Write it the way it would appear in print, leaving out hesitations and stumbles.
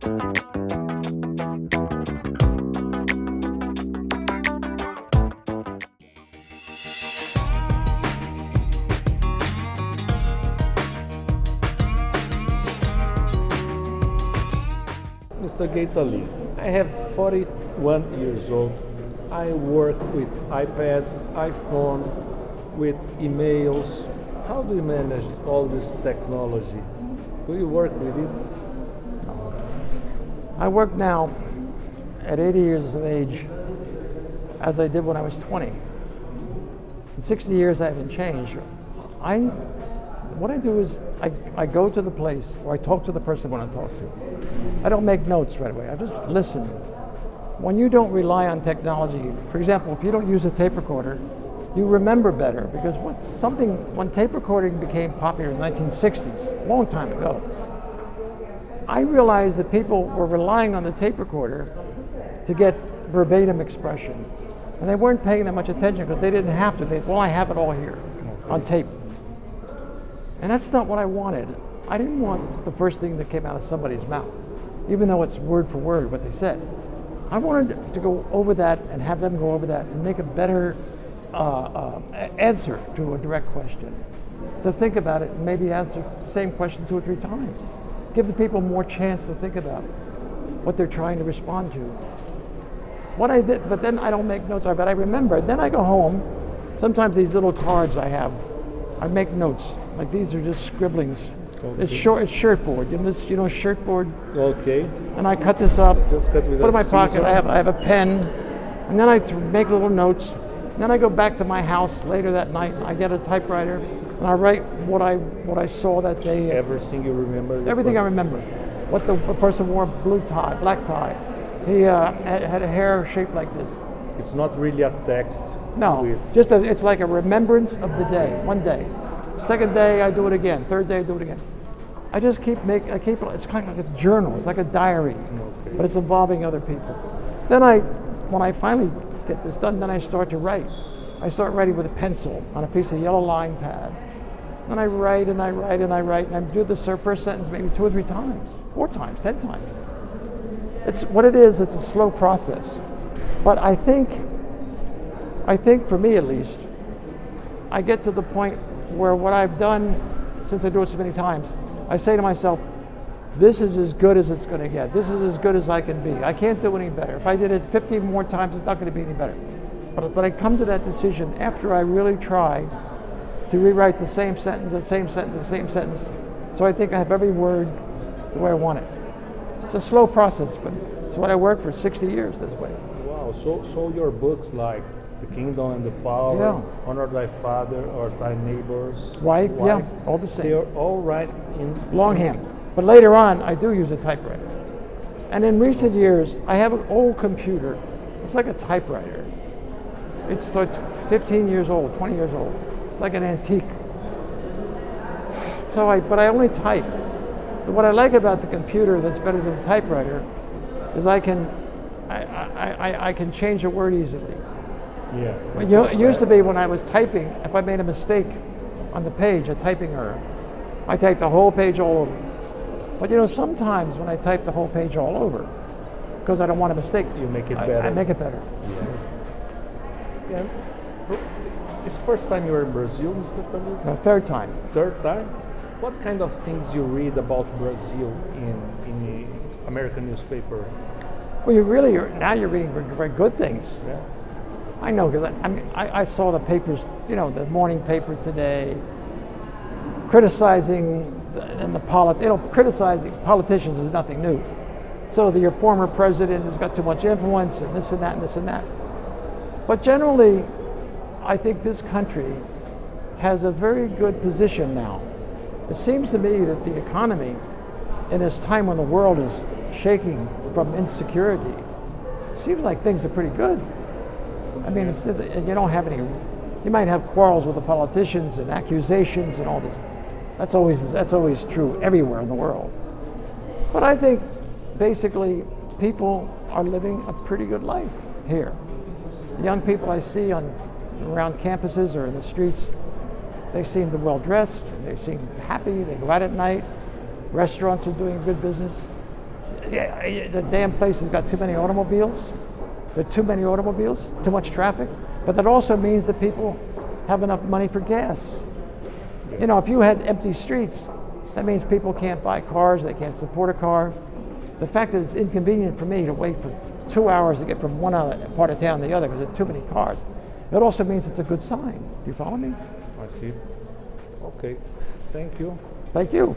Mr. Gay Talese, I have 41 years old. I work with iPad, iPhone, with emails. How do you manage all this technology? Do you work with it? I work now at 80 years of age as I did when I was 20. In 60 years I haven't changed. What I do is I go to the place or I talk to the person I want to talk to. I don't make notes right away, I just listen. When you don't rely on technology, for example, if you don't use a tape recorder, you remember better because when tape recording became popular in the 1960s, a long time ago, I realized that people were relying on the tape recorder to get verbatim expression. And they weren't paying that much attention because they didn't have to. Well, I have it all here on tape. And that's not what I wanted. I didn't want the first thing that came out of somebody's mouth, even though it's word for word what they said. I wanted to go over that and have them go over that and make a better answer to a direct question. To think about it and maybe answer the same question 2 or 3 times. Give the people more chance to think about what they're trying to respond to. What I did, but then I don't make notes, but I remember. Then I go home. Sometimes these little cards I have, I make notes. Like these are just scribblings. Okay. It's shirtboard. You know shirtboard? Okay. And I cut this up, just cut with put it in my pocket. I have a pen, and then I make little notes. Then I go back to my house later that night. I get a typewriter, and I write what I saw that day. Everything you remember? Everything I remember. What the person wore, blue tie, black tie. He had a hair shaped like this. It's not really a text. No, it's like a remembrance of the day, one day. Second day, I do it again. Third day, I do it again. I just it's kind of like a journal. It's like a diary, okay. But it's involving other people. Then when I finally get this done, then I start to write. I start writing with a pencil on a piece of yellow line pad. Then I write and I write and I write, and I do the first sentence maybe 2 or 3 times, 4 times, 10 times. It's what it is. It's a slow process, but I think for me at least, I get to the point where what I've done, since I do it so many times, I say to myself, this is as good as it's going to get. This is as good as I can be. I can't do any better. If I did it 50 more times, it's not going to be any better. But I come to that decision after I really try to rewrite the same sentence, the same sentence, the same sentence. So I think I have every word the way I want it. It's a slow process, but it's what I worked for 60 years this way. Wow, so your books like The Kingdom and the Power, yeah. Honor Thy Father or Thy Neighbor's Wife, yeah, all the same. They are all right in longhand. But later on, I do use a typewriter. And in recent years, I have an old computer. It's like a typewriter. It's like 15 years old, 20 years old. It's like an antique. But I only type. But what I like about the computer that's better than the typewriter is I can change a word easily. Yeah. It used to be when I was typing, if I made a mistake on the page, a typing error, I typed the whole page all over. But sometimes when I type the whole page all over, because I don't want a mistake, you make it better. I make it better. Yeah. It's the first time you were in Brazil, Mr. Talese? The third time. Third time? What kind of things you read about Brazil in the American newspaper? Well, now you're reading very good things. Yeah. I know, because I saw the papers, the morning paper today, criticizing criticizing politicians is nothing new. So your former president has got too much influence, and this and that and this and that. But generally, I think this country has a very good position now. It seems to me that the economy, in this time when the world is shaking from insecurity, seems like things are pretty good. I mean, you don't have any. You might have quarrels with the politicians and accusations and all this. That's always true everywhere in the world. But I think basically people are living a pretty good life here. The young people I see around campuses or in the streets, they seem well dressed. They seem happy. They go out at night. Restaurants are doing good business. yeah, the damn place has got too many automobiles. There are too many automobiles, too much traffic. But that also means that people have enough money for gas. You know, if you had empty streets, that means people can't buy cars, they can't support a car. The fact that it's inconvenient for me to wait for 2 hours to get from one part of town to the other because there's too many cars, it also means it's a good sign. Do you follow me? I see. Okay. Thank you. Thank you.